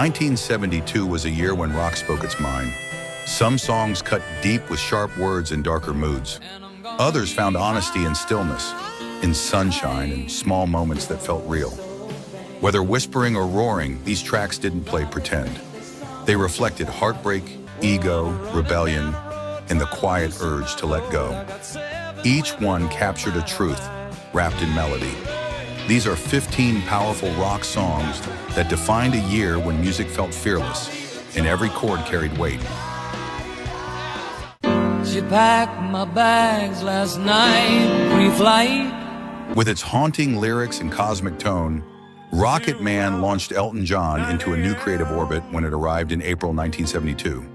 1972 was a year when rock spoke its mind. Some songs cut deep with sharp words and darker moods. Others found honesty in stillness, in sunshine and small moments that felt real. Whether whispering or roaring, these tracks didn't play pretend. They reflected heartbreak, ego, rebellion, and the quiet urge to let go. Each one captured a truth wrapped in melody. These are 15 powerful rock songs that defined a year when music felt fearless and every chord carried weight. She packed my bags last night, pre-flight. With its haunting lyrics and cosmic tone, Rocket Man launched Elton John into a new creative orbit when it arrived in April 1972.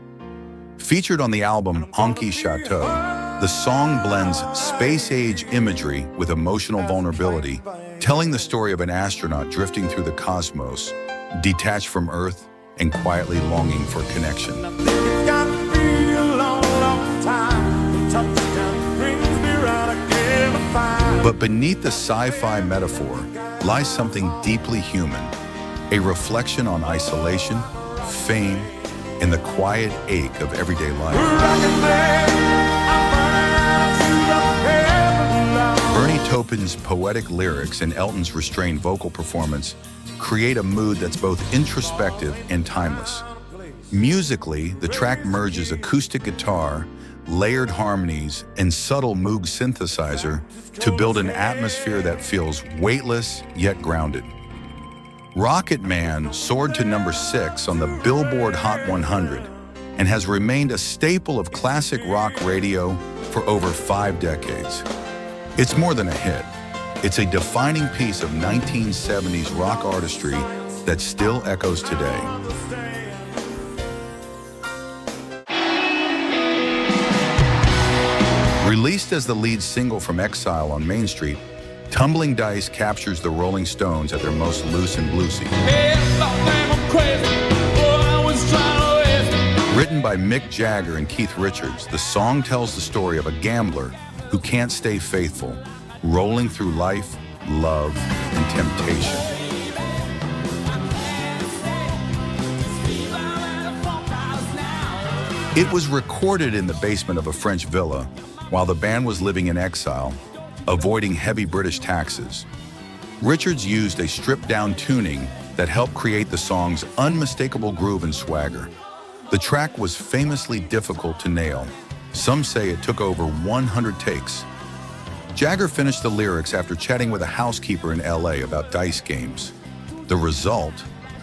Featured on the album Untitled Chapter, the song blends space-age imagery with emotional vulnerability, telling the story of an astronaut drifting through the cosmos, detached from Earth and quietly longing for connection. But beneath the sci-fi metaphor lies something deeply human, a reflection on isolation, fame, and the quiet ache of everyday life. Bernie Taupin's poetic lyrics and Elton's restrained vocal performance create a mood that's both introspective and timeless. Musically, the track merges acoustic guitar, layered harmonies, and subtle Moog synthesizer to build an atmosphere that feels weightless yet grounded. Rocket Man soared to number 6 on the Billboard Hot 100 and has remained a staple of classic rock radio for over 5 decades. It's more than a hit. It's a defining piece of 1970s rock artistry that still echoes today. Released as the lead single from Exile on Main Street, Tumbling Dice captures the Rolling Stones at their most loose and bluesy. Written by Mick Jagger and Keith Richards, the song tells the story of a gambler who can't stay faithful, rolling through life, love, and temptation. It was recorded in the basement of a French villa while the band was living in exile, avoiding heavy British taxes. Richards used a stripped-down tuning that helped create the song's unmistakable groove and swagger. The track was famously difficult to nail. Some say it took over 100 takes. Jagger finished the lyrics after chatting with a housekeeper in LA about dice games. The result,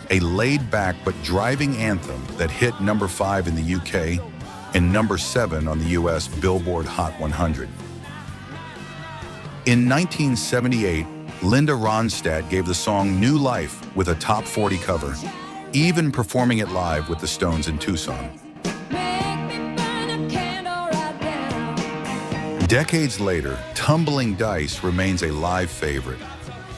a laid-back but driving anthem that hit number 5 in the UK and number 7 on the US Billboard Hot 100. In 1978, Linda Ronstadt gave the song new life with a top 40 cover, even performing it live with the Stones in Tucson. Decades later, Tumbling Dice remains a live favorite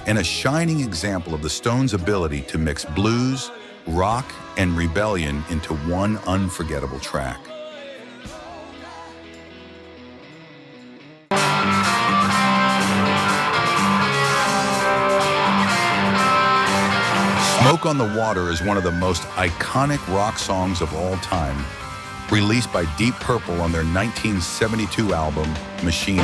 and a shining example of the Stones' ability to mix blues, rock, and rebellion into one unforgettable track. Smoke on the Water is one of the most iconic rock songs of all time, released by Deep Purple on their 1972 album, Machine.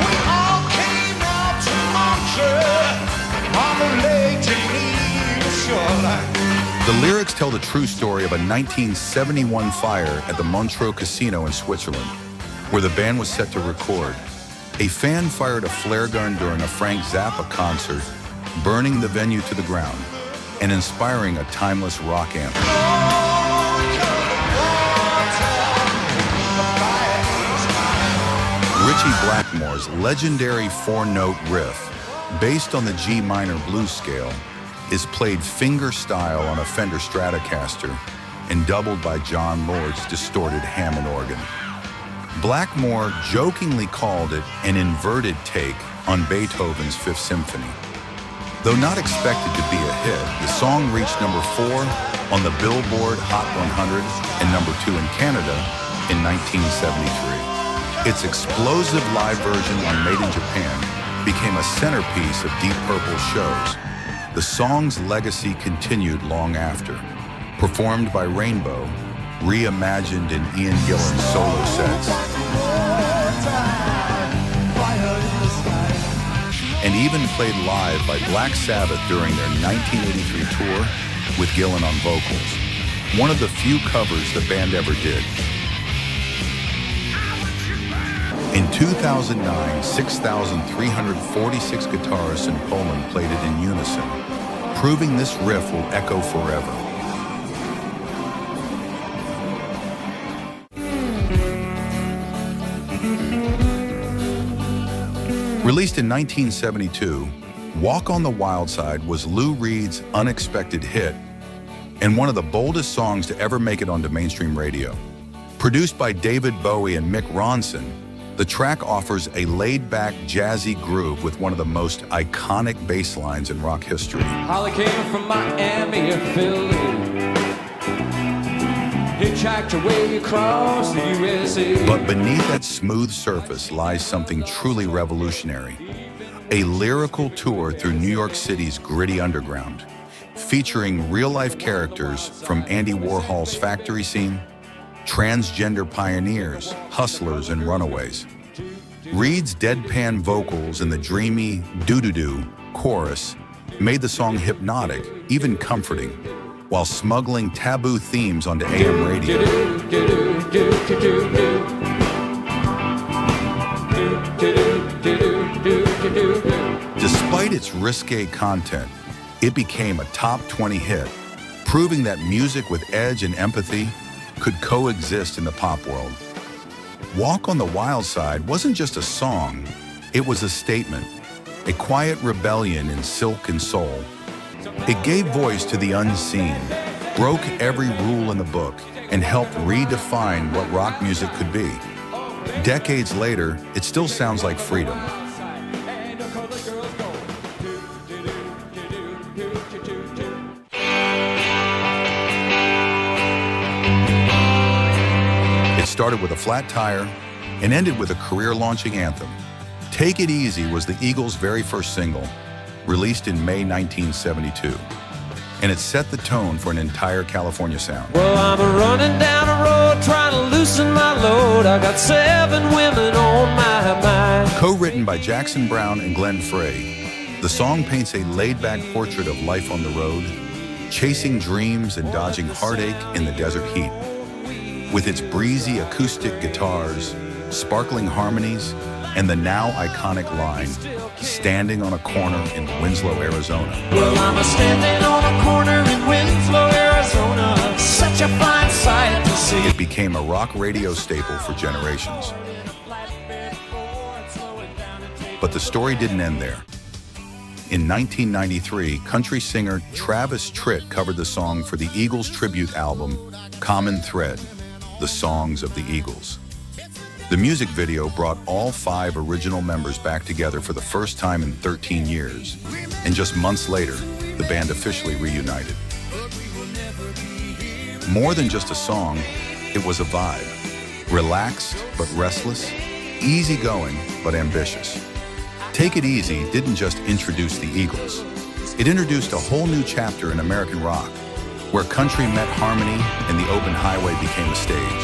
The lyrics tell the true story of a 1971 fire at the Montreux Casino in Switzerland, where the band was set to record. A fan fired a flare gun during a Frank Zappa concert, burning the venue to the ground and inspiring a timeless rock anthem. Ritchie Blackmore's legendary 4-note riff, based on the G minor blues scale, is played finger style on a Fender Stratocaster and doubled by John Lord's distorted Hammond organ. Blackmore jokingly called it an inverted take on Beethoven's Fifth Symphony. Though not expected to be a hit, the song reached number 4 on the Billboard Hot 100 and number 2 in Canada in 1973. Its explosive live version on Made in Japan became a centerpiece of Deep Purple's shows. The song's legacy continued long after. performed by Rainbow, reimagined in Ian Gillan's solo sets, and even played live by Black Sabbath during their 1983 tour with Gillan on vocals, one of the few covers the band ever did. In 2009, 6,346 guitarists in Poland played it in unison, proving this riff will echo forever. Released in 1972, Walk on the Wild Side was Lou Reed's unexpected hit and one of the boldest songs to ever make it onto mainstream radio. Produced by David Bowie and Mick Ronson, the track offers a laid-back, jazzy groove with one of the most iconic bass lines in rock history. Holly came from Miami or Philly, hitchhiked her way across the USA. But beneath that smooth surface lies something truly revolutionary. A lyrical tour through New York City's gritty underground, featuring real-life characters from Andy Warhol's factory scene, transgender pioneers, hustlers, and runaways. Reed's deadpan vocals and the dreamy doo-doo-doo chorus made the song hypnotic, even comforting, while smuggling taboo themes onto AM radio. Despite its risque content, it became a top 20 hit, proving that music with edge and empathy could coexist in the pop world. Walk on the Wild Side wasn't just a song, it was a statement, a quiet rebellion in silk and soul. It gave voice to the unseen, broke every rule in the book, and helped redefine what rock music could be. Decades later, it still sounds like freedom. It started with a flat tire and ended with a career-launching anthem. Take It Easy was the Eagles' very first single, released in May 1972. And it set the tone for an entire California sound. Well, I'm running down a road trying to loosen my load. I got 7 women on my mind. Co-written by Jackson Browne and Glenn Frey, the song paints a laid-back portrait of life on the road, chasing dreams and dodging heartache in the desert heat. With its breezy acoustic guitars, sparkling harmonies, and the now iconic line, standing on a corner in Winslow, Arizona. Well, I'm standing on a corner in Winslow, Arizona. Such a fine sight to see. It became a rock radio staple for generations. But the story didn't end there. In 1993, country singer Travis Tritt covered the song for the Eagles tribute album, Common Thread, The Songs of the Eagles. The music video brought all 5 original members back together for the first time in 13 years, and just months later, the band officially reunited. More than just a song, it was a vibe. Relaxed but restless, easygoing but ambitious. Take It Easy didn't just introduce the Eagles. It introduced a whole new chapter in American rock, where country met harmony and the open highway became a stage.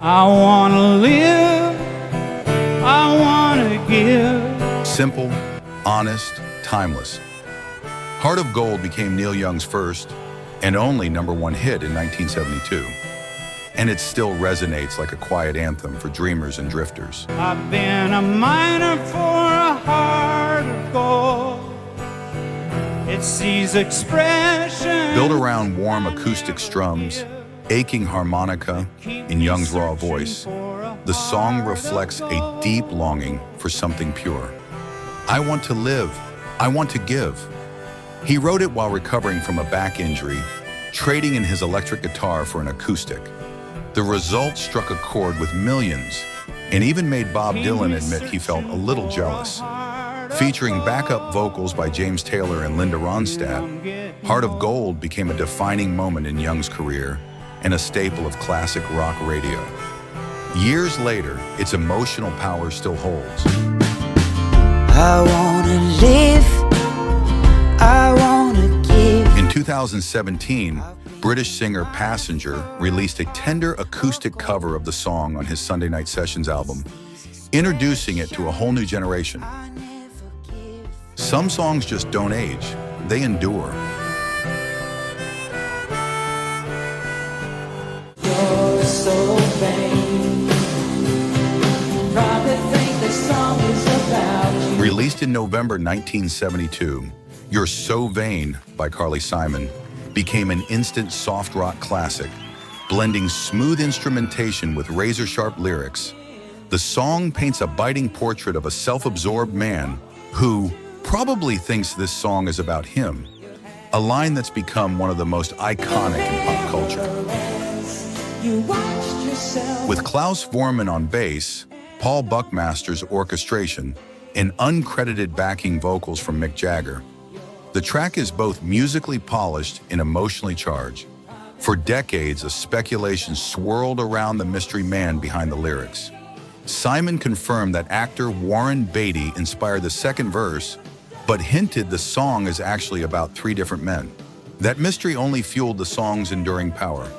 I wanna live, I wanna give. Simple, honest, timeless. Heart of Gold became Neil Young's first and only #1 hit in 1972. And it still resonates like a quiet anthem for dreamers and drifters. I've been a miner for a heart of gold. It sees expression. Built around warm acoustic strums, aching harmonica in Young's raw voice, the song reflects a deep longing for something pure. I want to live. I want to give. He wrote it while recovering from a back injury, trading in his electric guitar for an acoustic. The result struck a chord with millions, and even made Bob Dylan admit he felt a little jealous. Featuring backup vocals by James Taylor and Linda Ronstadt, Heart of Gold became a defining moment in Young's career and a staple of classic rock radio. Years later, its emotional power still holds. I wanna live, 2017, British singer Passenger released a tender acoustic cover of the song on his Sunday Night Sessions album, introducing it to a whole new generation. Some songs just don't age, they endure. You're so vain. Probably think this song is about you. Released in November 1972, You're So Vain by Carly Simon became an instant soft rock classic, blending smooth instrumentation with razor-sharp lyrics. The song paints a biting portrait of a self-absorbed man who probably thinks this song is about him, a line that's become one of the most iconic in pop culture. With Klaus Voormann on bass, Paul Buckmaster's orchestration, and uncredited backing vocals from Mick Jagger, the track is both musically polished and emotionally charged. For decades, a speculation swirled around the mystery man behind the lyrics. Simon confirmed that actor Warren Beatty inspired the second verse, but hinted the song is actually about three different men. That mystery only fueled the song's enduring power.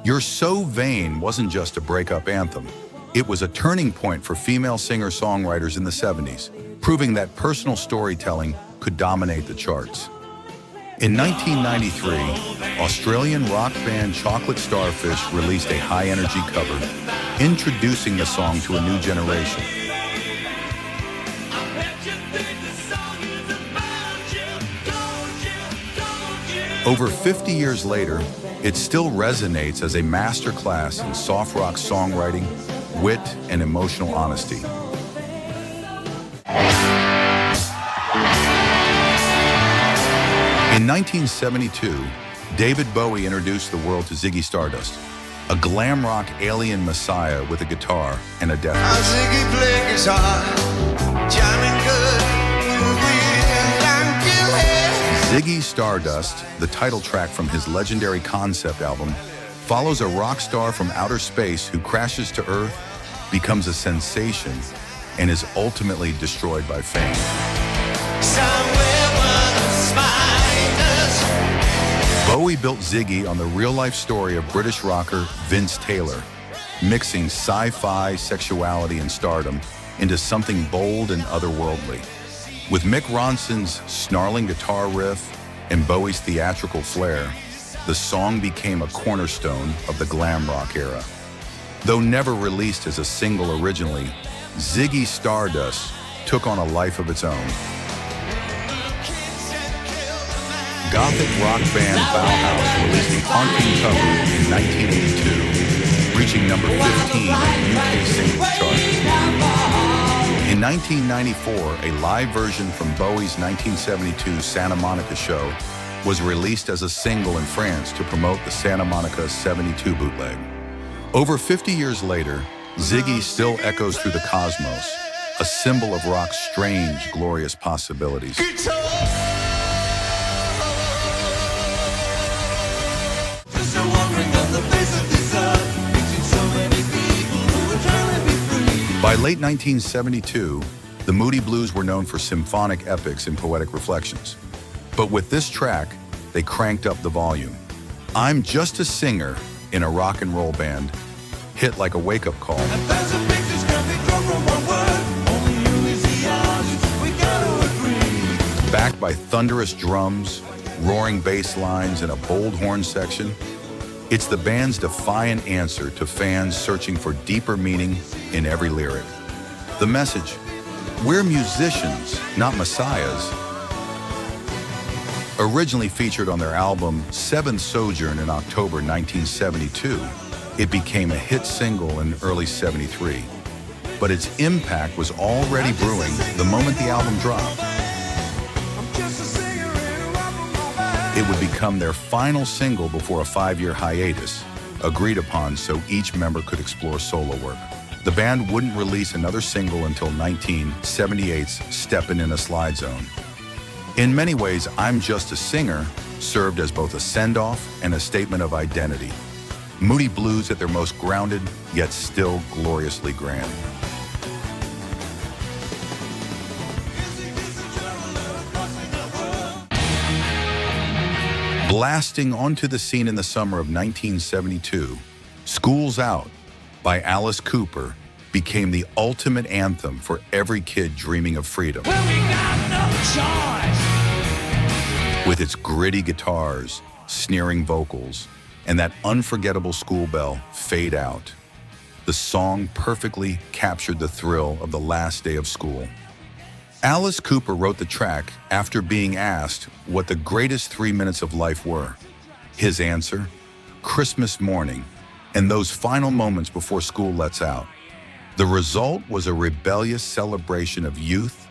You're So Vain wasn't just a breakup anthem. It was a turning point for female singer-songwriters in the 70s, proving that personal storytelling could dominate the charts. In 1993, Australian rock band Chocolate Starfish released a high-energy cover, introducing the song to a new generation. Over 50 years later, it still resonates as a masterclass in soft rock songwriting, wit, and emotional honesty. In 1972, David Bowie introduced the world to Ziggy Stardust, a glam rock alien messiah with a guitar and a death wish. Ziggy play guitar, jamming good. Ziggy Stardust, the title track from his legendary concept album, follows a rock star from outer space who crashes to Earth, becomes a sensation, and is ultimately destroyed by fame. Bowie built Ziggy on the real-life story of British rocker Vince Taylor, mixing sci-fi, sexuality, and stardom into something bold and otherworldly. With Mick Ronson's snarling guitar riff and Bowie's theatrical flair, the song became a cornerstone of the glam rock era. Though never released as a single originally, Ziggy Stardust took on a life of its own. Gothic rock band Bauhaus released a haunting cover in 1982, reaching number 15 on the UK singles chart. In 1994, a live version from Bowie's 1972 Santa Monica show was released as a single in France to promote the Santa Monica 72 bootleg. Over 50 years later, Ziggy still echoes through the cosmos, a symbol of rock's strange, glorious possibilities. By late 1972, the Moody Blues were known for symphonic epics and poetic reflections. But with this track, they cranked up the volume. I'm Just a Singer in a Rock and Roll Band hit like a wake-up call. Backed by thunderous drums, roaring bass lines, and a bold horn section, it's the band's defiant answer to fans searching for deeper meaning in every lyric. The message, we're musicians, not messiahs. Originally featured on their album Seventh Sojourn in October 1972, it became a hit single in early '73. But its impact was already brewing the moment the album dropped. It would become their final single before a 5-year hiatus, agreed upon so each member could explore solo work. The band wouldn't release another single until 1978's Steppin' in a Slide Zone. In many ways, I'm Just a Singer served as both a send-off and a statement of identity. Moody Blues at their most grounded, yet still gloriously grand. Blasting onto the scene in the summer of 1972, School's Out by Alice Cooper became the ultimate anthem for every kid dreaming of freedom. Well, we got no choice. With its gritty guitars, sneering vocals, and that unforgettable school bell, Fade Out, the song perfectly captured the thrill of the last day of school. Alice Cooper wrote the track after being asked what the greatest 3 minutes of life were. His answer, Christmas morning, and those final moments before school lets out. The result was a rebellious celebration of youth,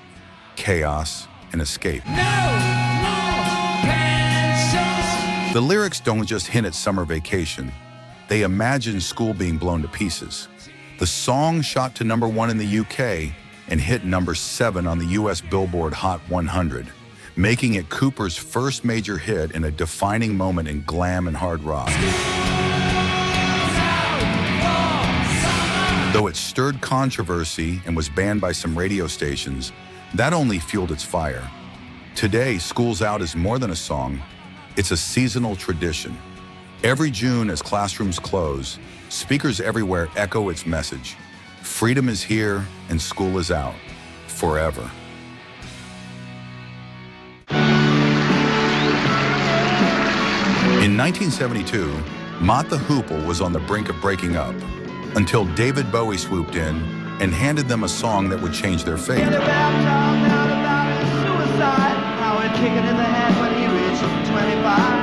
chaos, and escape. The lyrics don't just hint at summer vacation. They imagine school being blown to pieces. The song shot to #1 in the UK and hit #7 on the US Billboard Hot 100, making it Cooper's first major hit and a defining moment in glam and hard rock. Though it stirred controversy and was banned by some radio stations, that only fueled its fire. Today, School's Out is more than a song. It's a seasonal tradition. Every June, as classrooms close, speakers everywhere echo its message. Freedom is here and school is out. Forever. In 1972, Mott the Hoople was on the brink of breaking up, until David Bowie swooped in and handed them a song that would change their fate.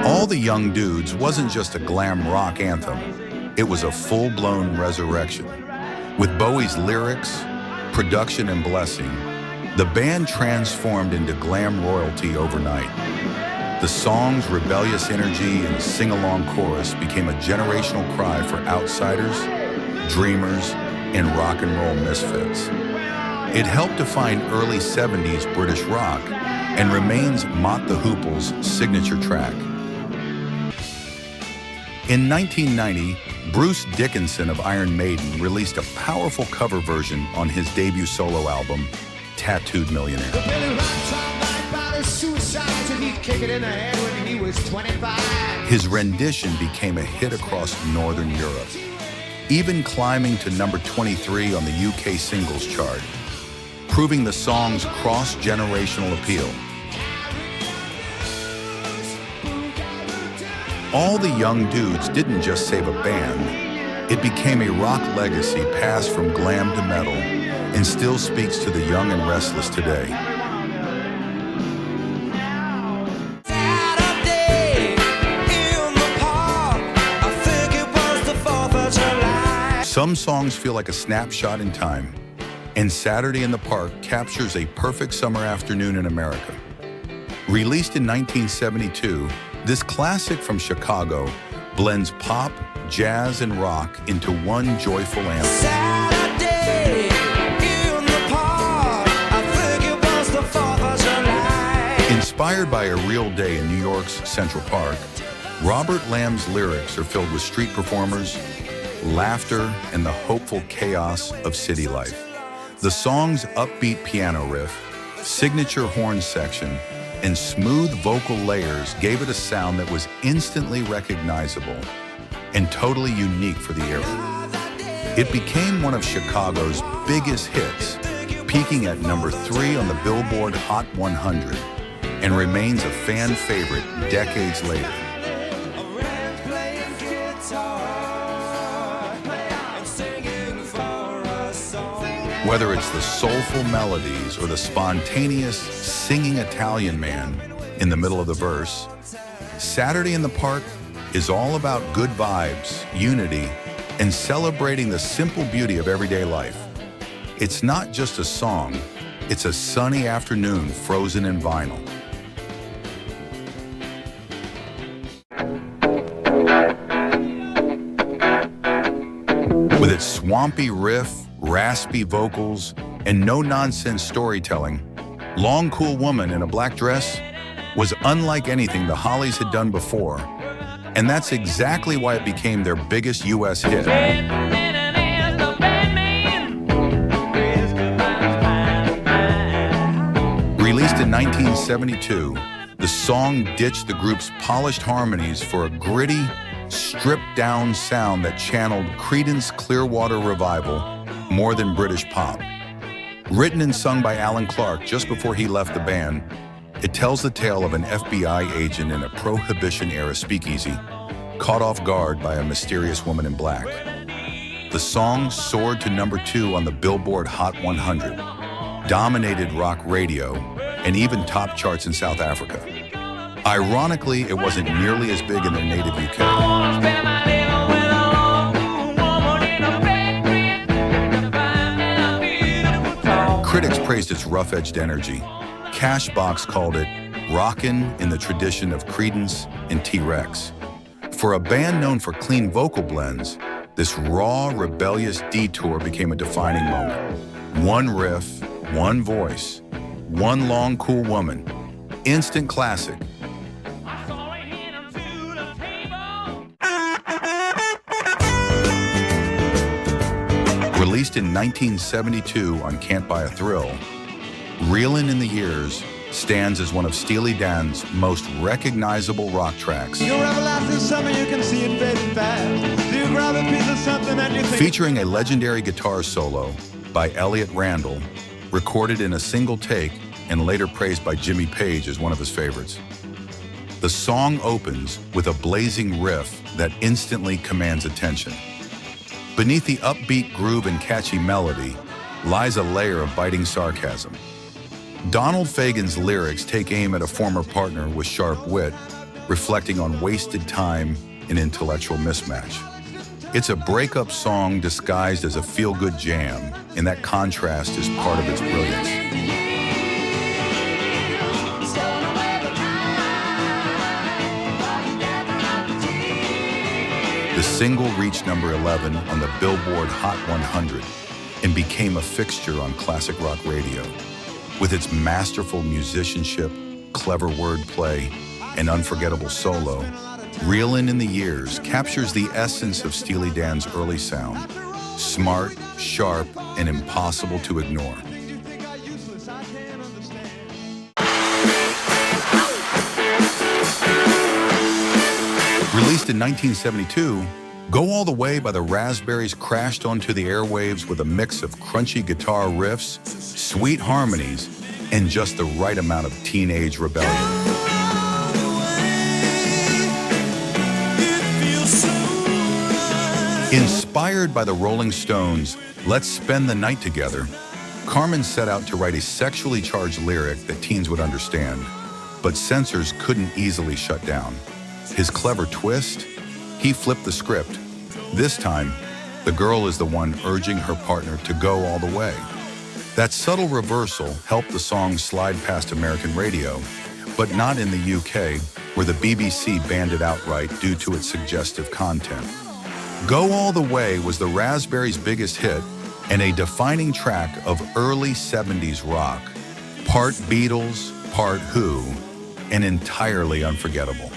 All the Young Dudes wasn't just a glam rock anthem. It was a full-blown resurrection. With Bowie's lyrics, production, and blessing, the band transformed into glam royalty overnight. The song's rebellious energy and sing-along chorus became a generational cry for outsiders, dreamers, and rock and roll misfits. It helped define early 70s British rock and remains Mott the Hoople's signature track. In 1990, Bruce Dickinson of Iron Maiden released a powerful cover version on his debut solo album, Tattooed Millionaire. His rendition became a hit across Northern Europe, even climbing to #23 on the UK singles chart, proving the song's cross-generational appeal. All the Young Dudes didn't just save a band. It became a rock legacy passed from glam to metal and still speaks to the young and restless today. Some songs feel like a snapshot in time, and Saturday in the Park captures a perfect summer afternoon in America. Released in 1972, this classic from Chicago blends pop, jazz, and rock into one joyful anthem. Saturday in the park, I think it was the 4th of July. Inspired by a real day in New York's Central Park, Robert Lamb's lyrics are filled with street performers, laughter, and the hopeful chaos of city life. The song's upbeat piano riff, signature horn section, and smooth vocal layers gave it a sound that was instantly recognizable and totally unique for the era. It became one of Chicago's biggest hits, peaking at #3 on the Billboard Hot 100, and remains a fan favorite decades later. Whether it's the soulful melodies or the spontaneous singing Italian man in the middle of the verse, Saturday in the Park is all about good vibes, unity, and celebrating the simple beauty of everyday life. It's not just a song, it's a sunny afternoon frozen in vinyl. With its swampy riff, raspy vocals, and no-nonsense storytelling, Long Cool Woman in a Black Dress was unlike anything the Hollies had done before, and that's exactly why it became their biggest U.S. hit. Released in 1972, the The song ditched the group's polished harmonies for a gritty, stripped-down sound that channeled Creedence Clearwater Revival more than British pop. Written and sung by Alan Clark just before he left the band, it tells the tale of an FBI agent in a Prohibition-era speakeasy, caught off guard by a mysterious woman in black. The song soared to #2 on the Billboard Hot 100, dominated rock radio, and even top charts in South Africa. Ironically, it wasn't nearly as big in their native UK. Critics praised its rough-edged energy. Cashbox called it rockin' in the tradition of Creedence and T-Rex. For a band known for clean vocal blends, this raw, rebellious detour became a defining moment. One riff, one voice, one long, cool woman. Instant classic. Released in 1972 on Can't Buy a Thrill, Reelin' in the Years stands as one of Steely Dan's most recognizable rock tracks. Your everlasting summer, you can see it fading fast. Do you grab a piece of something and you think... Featuring a legendary guitar solo by Elliot Randall, recorded in a single take and later praised by Jimmy Page as one of his favorites. The song opens with a blazing riff that instantly commands attention. Beneath the upbeat groove and catchy melody lies a layer of biting sarcasm. Donald Fagen's lyrics take aim at a former partner with sharp wit, reflecting on wasted time and intellectual mismatch. It's a breakup song disguised as a feel-good jam, and that contrast is part of its brilliance. The single reached #11 on the Billboard Hot 100 and became a fixture on classic rock radio. With its masterful musicianship, clever wordplay, and unforgettable solo, Reelin' in the Years captures the essence of Steely Dan's early sound. Smart, sharp, and impossible to ignore. Released in 1972, Go All the Way by the Raspberries crashed onto the airwaves with a mix of crunchy guitar riffs, sweet harmonies, and just the right amount of teenage rebellion. Inspired by the Rolling Stones' Let's Spend the Night Together, Carmen set out to write a sexually charged lyric that teens would understand, but censors couldn't easily shut down. His clever twist? He flipped the script. This time, the girl is the one urging her partner to go all the way. That subtle reversal helped the song slide past American radio, but not in the UK, where the BBC banned it outright due to its suggestive content. Go All the Way was the Raspberries' biggest hit and a defining track of early 70s rock. Part Beatles, part Who, and entirely unforgettable.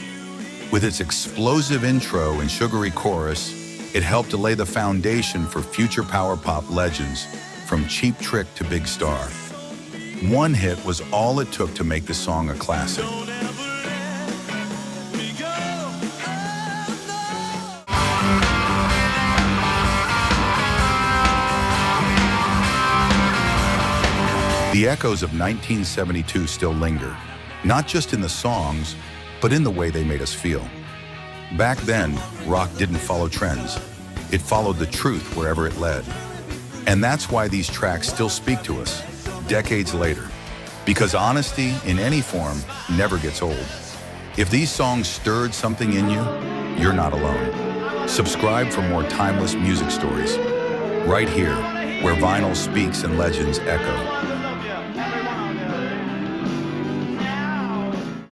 With its explosive intro and sugary chorus, it helped to lay the foundation for future power pop legends, from Cheap Trick to Big Star. One hit was all it took to make the song a classic. The echoes of 1972 still linger, not just in the songs, but in the way they made us feel. Back then, rock didn't follow trends. It followed the truth wherever it led. And that's why these tracks still speak to us, decades later. Because honesty, in any form, never gets old. If these songs stirred something in you, you're not alone. Subscribe for more timeless music stories. Right here, where vinyl speaks and legends echo.